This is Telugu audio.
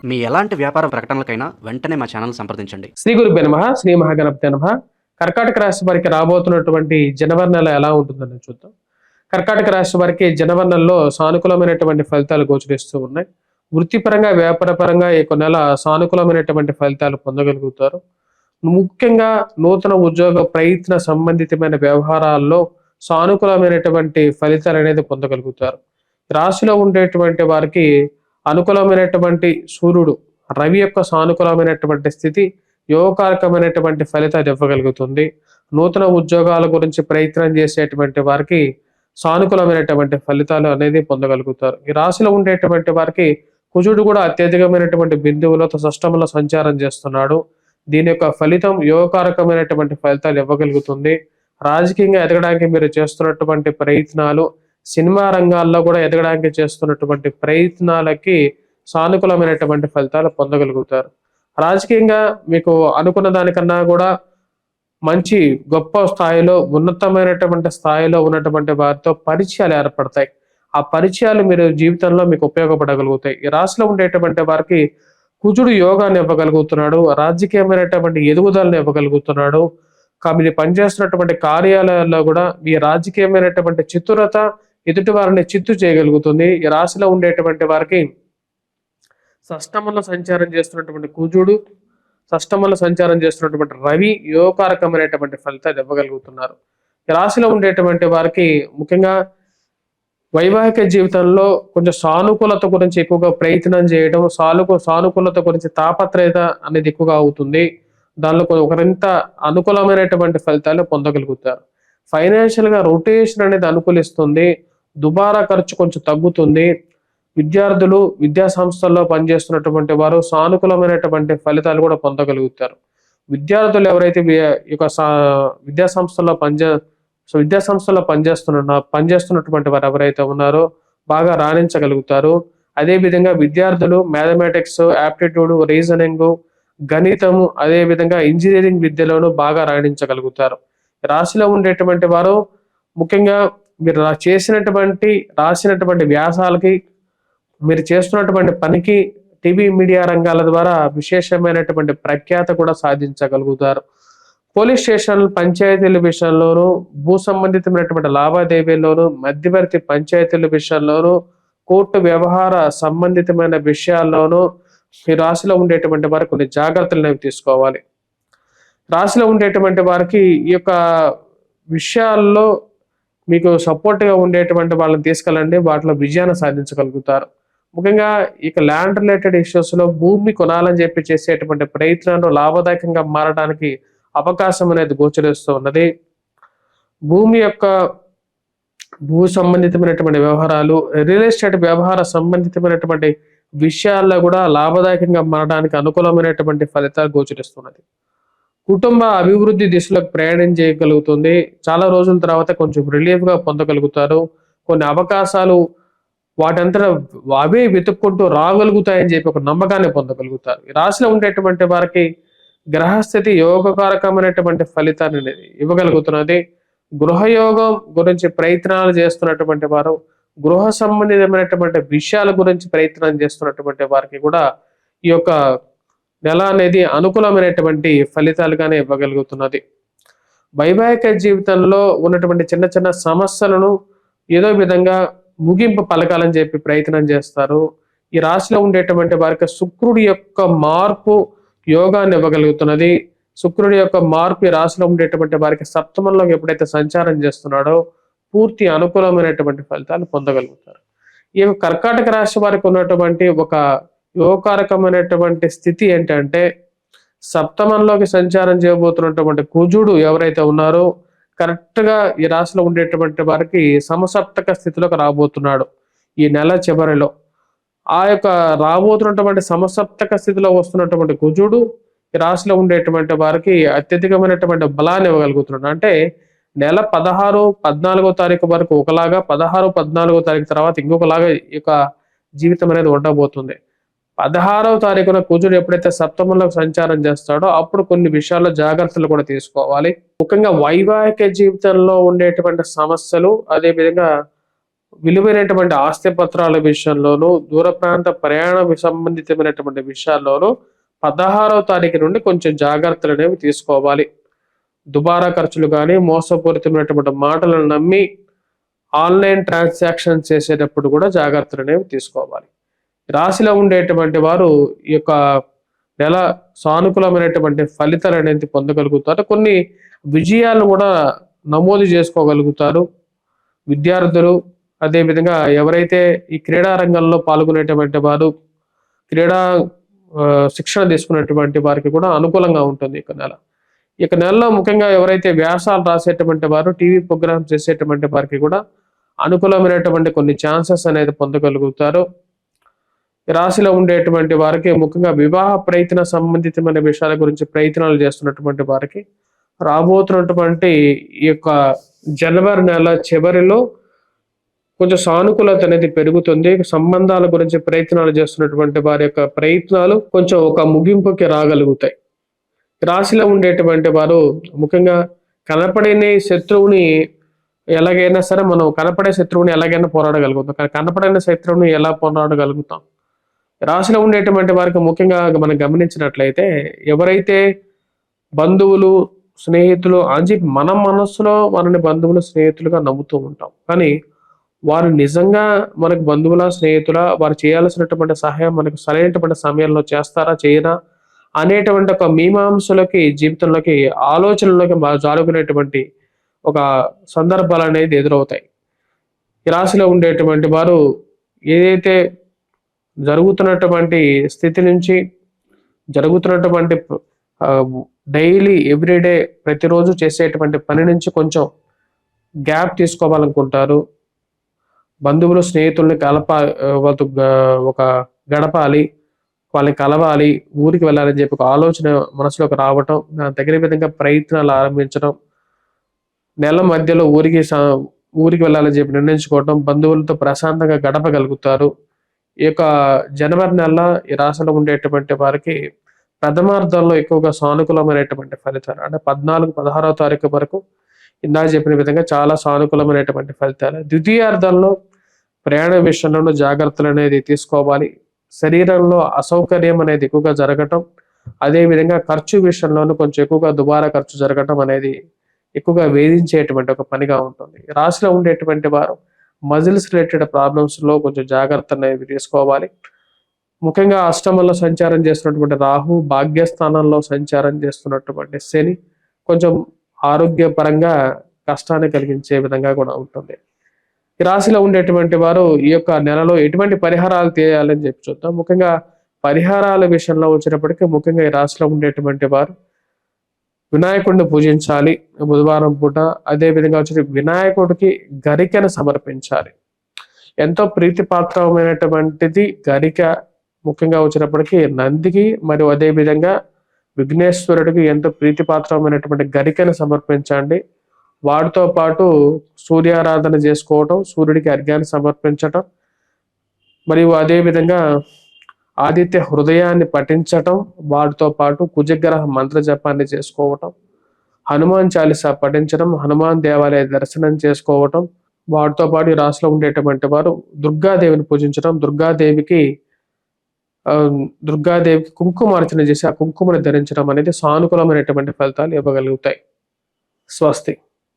మీ ఎలాంటి వ్యాపార ప్రకటనలకైనా వెంటనే మా ఛానల్ సంప్రదించండి. శ్రీ గురుభ్యో నమః, శ్రీ మహాగణపతి నమః. కర్కాటక రాశి వారికి రాబోతున్నటువంటి జనవరి నెల ఎలా ఉంటుందని చూద్దాం. కర్కాటక రాశి వారికి జనవరి నెలలో సానుకూలమైనటువంటి ఫలితాలు గోచరిస్తూ ఉన్నాయి. వృత్తిపరంగా, వ్యాపార పరంగా ఈ నెల సానుకూలమైనటువంటి ఫలితాలు పొందగలుగుతారు. ముఖ్యంగా నూతన ఉద్యోగ ప్రయత్న సంబంధితమైన వ్యవహారాల్లో సానుకూలమైనటువంటి ఫలితాలు అనేది పొందగలుగుతారు. రాశిలో ఉండేటువంటి వారికి అనుకూలమైనటువంటి సూర్యుడు, రవి యొక్క సానుకూలమైనటువంటి స్థితి యోగకారకమైనటువంటి ఫలితాలు ఇవ్వగలుగుతుంది. నూతన ఉద్యోగాల గురించి ప్రయత్నం చేసేటువంటి వారికి సానుకూలమైనటువంటి ఫలితాలు అనేది పొందగలుగుతారు. ఈ రాశిలో ఉండేటువంటి వారికి కుజుడు కూడా అత్యధికమైనటువంటి బిందువులతో షష్టమంలో సంచారం చేస్తున్నాడు. దీని యొక్క ఫలితం యోగకారకమైనటువంటి ఫలితాలు ఇవ్వగలుగుతుంది. రాజకీయంగా ఎదగడానికి మీరు చేస్తున్నటువంటి ప్రయత్నాలు, సినిమా రంగాల్లో కూడా ఎదగడానికి చేస్తున్నటువంటి ప్రయత్నాలకి సానుకూలమైనటువంటి ఫలితాలు పొందగలుగుతారు. రాజకీయంగా మీకు అనుకున్న దానికన్నా కూడా మంచి గొప్ప స్థాయిలో, ఉన్నతమైనటువంటి స్థాయిలో ఉన్నటువంటి వారితో పరిచయాలు ఏర్పడతాయి. ఆ పరిచయాలు మీరు జీవితంలో మీకు ఉపయోగపడగలుగుతాయి. ఈ రాశిలో ఉండేటువంటి వారికి కుజుడు యోగాన్ని ఇవ్వగలుగుతున్నాడు, రాజకీయమైనటువంటి ఎదుగుదలను ఇవ్వగలుగుతున్నాడు. మీరు పనిచేస్తున్నటువంటి కార్యాలయాల్లో కూడా మీ రాజకీయమైనటువంటి చతురత ఎదుటి వారిని చిత్తు చేయగలుగుతుంది. ఈ రాశిలో ఉండేటువంటి వారికి షష్టమంలో సంచారం చేస్తున్నటువంటి కుజుడు, షష్టమంలో సంచారం చేస్తున్నటువంటి రవి యోగకారకమైనటువంటి ఫలితాలు ఇవ్వగలుగుతున్నారు. ఈ రాశిలో ఉండేటువంటి వారికి ముఖ్యంగా వైవాహిక జీవితంలో కొంచెం సానుకూలత గురించి ఎక్కువగా ప్రయత్నం చేయడం, సానుకూలత గురించి తాపత్రయత అనేది ఎక్కువగా అవుతుంది. దానిలో ఒకరింత అనుకూలమైనటువంటి ఫలితాలు పొందగలుగుతారు. ఫైనాన్షియల్ గా రొటేషన్ అనేది అనుకూలిస్తుంది. దుబారా ఖర్చు కొంచెం తగ్గుతుంది. విద్యార్థులు, విద్యా సంస్థల్లో పనిచేస్తున్నటువంటి వారు సానుకూలమైనటువంటి ఫలితాలు కూడా పొందగలుగుతారు. విద్యార్థులు ఎవరైతే విద్యా సంస్థల్లో పనిచేస్తున్నటువంటి వారు ఎవరైతే ఉన్నారో బాగా రాణించగలుగుతారు. అదేవిధంగా విద్యార్థులు మ్యాథమెటిక్స్, ఆప్టిట్యూడ్, రీజనింగ్, గణితము, అదేవిధంగా ఇంజనీరింగ్ విద్యలోనూ బాగా రాణించగలుగుతారు. రాశిలో ఉండేటువంటి వారు ముఖ్యంగా మీరు రాసినటువంటి వ్యాసాలకి, మీరు చేస్తున్నటువంటి పనికి టీవీ మీడియా రంగాల ద్వారా విశేషమైనటువంటి ప్రఖ్యాత కూడా సాధించగలుగుతారు. పోలీస్ స్టేషన్లు, పంచాయతీల విషయంలోనూ, భూ సంబంధితమైనటువంటి లావాదేవీల్లోనూ, మధ్యవర్తి పంచాయతీల విషయంలోనూ, కోర్టు వ్యవహార సంబంధితమైన విషయాల్లోనూ ఈ రాశిలో ఉండేటువంటి వారు కొన్ని జాగ్రత్తలు తీసుకోవాలి. రాశిలో ఉండేటువంటి వారికి ఈ యొక్క విషయాల్లో మీకు సపోర్ట్గా ఉండేటువంటి వాళ్ళని తీసుకెళ్ళండి, వాటిలో విజయాన్ని సాధించగలుగుతారు. ముఖ్యంగా ఇక ల్యాండ్ రిలేటెడ్ ఇష్యూస్ లో భూమి కొనాలని చెప్పి చేసేటువంటి ప్రయత్నాలు లాభదాయకంగా మారడానికి అవకాశం అనేది గోచరిస్తూ ఉన్నది. భూ సంబంధితమైనటువంటి వ్యవహారాలు, రియల్ ఎస్టేట్ వ్యవహార సంబంధితమైనటువంటి విషయాల్లో కూడా లాభదాయకంగా మారడానికి అనుకూలమైనటువంటి ఫలితాలు గోచరిస్తున్నది. కుటుంబ అభివృద్ధి దిశలోకి ప్రయాణం చేయగలుగుతుంది. చాలా రోజుల తర్వాత కొంచెం రిలీఫ్ గా పొందగలుగుతారు. కొన్ని అవకాశాలు వాటంతా అవే వెతుక్కుంటూ రాగలుగుతాయని చెప్పి ఒక నమ్మకాన్ని పొందగలుగుతారు. ఈ రాశిలో ఉండేటువంటి వారికి గ్రహస్థితి యోగకారకమైనటువంటి ఫలితాన్ని ఇవ్వగలుగుతున్నది. గృహయోగం గురించి ప్రయత్నాలు చేస్తున్నటువంటి వారు, గృహ సంబంధితమైనటువంటి విషయాల గురించి ప్రయత్నం చేస్తున్నటువంటి వారికి కూడా ఈ యొక్క నెల అనేది అనుకూలమైనటువంటి ఫలితాలుగానే ఇవ్వగలుగుతున్నది. వైవాహిక జీవితంలో ఉన్నటువంటి చిన్న చిన్న సమస్యలను ఏదో విధంగా ముగింపు పలకాలని చెప్పి ప్రయత్నం చేస్తారు. ఈ రాశిలో ఉండేటువంటి వారికి శుక్రుడి యొక్క మార్పు యోగాన్ని ఇవ్వగలుగుతున్నది. శుక్రుడి యొక్క మార్పు ఈ రాశిలో ఉండేటువంటి వారికి సప్తమంలోకి ఎప్పుడైతే సంచారం చేస్తున్నాడో పూర్తి అనుకూలమైనటువంటి ఫలితాలు పొందగలుగుతారు. ఈ కర్కాటక రాశి వారికి ఉన్నటువంటి ఒక యోగకారకమైనటువంటి స్థితి ఏంటంటే, సప్తమంలోకి సంచారం చేయబోతున్నటువంటి కుజుడు ఎవరైతే ఉన్నారో కరెక్ట్ గా ఈ రాశిలో ఉండేటువంటి వారికి సమసప్తక స్థితిలోకి రాబోతున్నాడు ఈ నెల చివరిలో. ఆ యొక్క రాబోతున్నటువంటి సమసప్తక స్థితిలో వస్తున్నటువంటి కుజుడు ఈ రాశిలో ఉండేటువంటి వారికి అత్యధికమైనటువంటి బలాన్ని ఇవ్వగలుగుతున్నాడు. అంటే నెల 16, 14వ తారీఖు వరకు ఒకలాగా, 16, 14వ తారీఖు తర్వాత ఇంకొకలాగా ఈ యొక్క జీవితం అనేది ఉండబోతుంది. 16వ తారీఖున కుజుడు ఎప్పుడైతే సప్తమంలోకి సంచారం చేస్తాడో అప్పుడు కొన్ని విషయాల్లో జాగ్రత్తలు కూడా తీసుకోవాలి. ముఖ్యంగా వైవాహిక జీవితంలో ఉండేటువంటి సమస్యలు, అదేవిధంగా విలువైనటువంటి ఆస్తి పత్రాల విషయంలోనూ, దూర ప్రాంత ప్రయాణ సంబంధితమైనటువంటి విషయాల్లోనూ 16వ తారీఖు నుండి కొంచెం జాగ్రత్తలనేవి తీసుకోవాలి. దుబారా ఖర్చులు గానీ, మోసపూరితమైనటువంటి మాటలను నమ్మి ఆన్‌లైన్ ట్రాన్సాక్షన్ చేసేటప్పుడు కూడా జాగ్రత్తలనేవి తీసుకోవాలి. రాశిలో ఉండేటువంటి వారు ఈ యొక్క నెల సానుకూలమైనటువంటి ఫలితాలనేది పొందగలుగుతారు. కొన్ని విజయాలను కూడా నమోదు చేసుకోగలుగుతారు. విద్యార్థులు, అదే విధంగా ఎవరైతే ఈ క్రీడా రంగంలో పాల్గొనేటువంటి వారు, క్రీడా శిక్షణ తీసుకునేటువంటి వారికి కూడా అనుకూలంగా ఉంటుంది ఈ నెల. ఈ నెలలో ముఖ్యంగా ఎవరైతే వ్యాసాలు రాసేటువంటి వారు, టీవీ ప్రోగ్రామ్స్ చేసేటువంటి వారికి కూడా అనుకూలమైనటువంటి కొన్ని ఛాన్సెస్ అనేది పొందగలుగుతారు. ఈ రాశిలో ఉండేటువంటి వారికి ముఖ్యంగా వివాహ ప్రయత్న సంబంధితమైన విషయాల గురించి ప్రయత్నాలు చేస్తున్నటువంటి వారికి రాబోతున్నటువంటి ఈ యొక్క జనవరి నెల చివరిలో కొంచెం సానుకూలత అనేది పెరుగుతుంది. సంబంధాల గురించి ప్రయత్నాలు చేస్తున్నటువంటి వారి యొక్క ప్రయత్నాలు కొంచెం ఒక ముగింపుకి రాగలుగుతాయి. రాశిలో ఉండేటువంటి వారు ముఖ్యంగా కనపడని శత్రువుని ఎలాగైనా సరే మనం కనపడే శత్రువుని ఎలాగైనా పోరాడగలుగుతాం. కానీ కనపడని శత్రువుని ఎలా పోరాడగలుగుతాం? రాశిలో ఉండేటువంటి వారికి ముఖ్యంగా మనం గమనించినట్లయితే ఎవరైతే బంధువులు, స్నేహితులు అని మన మనస్సులో మనని బంధువులు, స్నేహితులుగా నమ్ముతూ ఉంటాం. కానీ వారు నిజంగా మనకు బంధువుల, స్నేహితుల, వారు చేయాల్సినటువంటి సహాయం మనకు సరైనటువంటి సమయంలో చేస్తారా, చేయరా అనేటువంటి ఒక మీమాంసలోకి, జీవితంలోకి, ఆలోచనలోకి జారుకునేటువంటి ఒక సందర్భాలు అనేది ఎదురవుతాయి. ఈ రాశిలో ఉండేటువంటి వారు ఏదైతే జరుగుతున్నటువంటి స్థితి నుంచి, జరుగుతున్నటువంటి డైలీ ఎవ్రీడే ప్రతిరోజు చేసేటువంటి పని నుంచి కొంచెం గ్యాప్ తీసుకోవాలనుకుంటారు. బంధువులు, స్నేహితుల్ని వాళ్ళతో ఒక గడపాలి, వాళ్ళని కలవాలి, ఊరికి వెళ్ళాలని చెప్పి ఒక ఆలోచన మనసులోకి రావటం, దానికి తగిన విధంగా ప్రయత్నాలు ఆరంభించడం, నెల మధ్యలో ఊరికి వెళ్ళాలని చెప్పి నిర్ణయించుకోవటం, బంధువులతో ప్రశాంతంగా గడపగలుగుతారు. ఈ యొక్క జనవరి నెల ఈ రాశిలో ఉండేటువంటి వారికి ప్రథమార్థంలో ఎక్కువగా సానుకూలమైనటువంటి ఫలితాలు, అంటే 14, 16వ తారీఖు వరకు ఇందాక చెప్పిన విధంగా చాలా సానుకూలమైనటువంటి ఫలితాలు. ద్వితీయార్థంలో ప్రయాణ విషయంలోనూ జాగ్రత్తలు అనేది తీసుకోవాలి. శరీరంలో అసౌకర్యం అనేది ఎక్కువగా జరగటం, అదేవిధంగా ఖర్చు విషయంలోనూ కొంచెం ఎక్కువగా దుబారా ఖర్చు జరగటం అనేది ఎక్కువగా వేధించేటువంటి ఒక పనిగా ఉంటుంది. రాశిలో ఉండేటువంటి వారు మజిల్స్ రిలేటెడ్ ప్రాబ్లమ్స్లో కొంచెం జాగ్రత్త అనేది తీసుకోవాలి. ముఖ్యంగా అష్టమంలో సంచారం చేస్తున్నటువంటి రాహు, భాగ్యస్థానంలో సంచారం చేస్తున్నటువంటి శని కొంచెం ఆరోగ్యపరంగా కష్టాన్ని కలిగించే విధంగా కూడా ఉంటుంది. ఈ రాశిలో ఉండేటువంటి వారు ఈ యొక్క నెలలో ఎటువంటి పరిహారాలు చేయాలని చెప్పి చూద్దాం. ముఖ్యంగా పరిహారాల విషయంలో వచ్చినప్పటికీ ముఖ్యంగా ఈ రాశిలో ఉండేటువంటి వారు వినాయకుడిని పూజించాలి బుధవారం పూట. అదే విధంగా వచ్చి వినాయకుడికి గరికను సమర్పించాలి. ఎంతో ప్రీతిపాత్రమైనటువంటిది గరిక. ముఖ్యంగా వచ్చినప్పటికీ నందికి మరియు అదే విధంగా విఘ్నేశ్వరుడికి ఎంతో ప్రీతిపాత్రమైనటువంటి గరికను సమర్పించండి. వాటితో పాటు సూర్యారాధన చేసుకోవటం, సూర్యుడికి అర్ఘ్యాన్ని సమర్పించటం, మరియు అదే విధంగా ఆదిత్య హృదయాన్ని పఠించటం, వాటితో పాటు కుజగ్రహ మంత్ర జపాన్ని చేసుకోవటం, హనుమాన్ చాలీసా పఠించడం, హనుమాన్ దేవాలయ దర్శనం చేసుకోవటం, వాటితో పాటు ఈ రాశిలో ఉండేటువంటి వారు దుర్గాదేవిని పూజించడం, దుర్గాదేవికి కుంకుమార్చన చేసి ఆ కుంకుమను ధరించడం అనేది సానుకూలమైనటువంటి ఫలితాలు ఇవ్వగలుగుతాయి. స్వస్తి.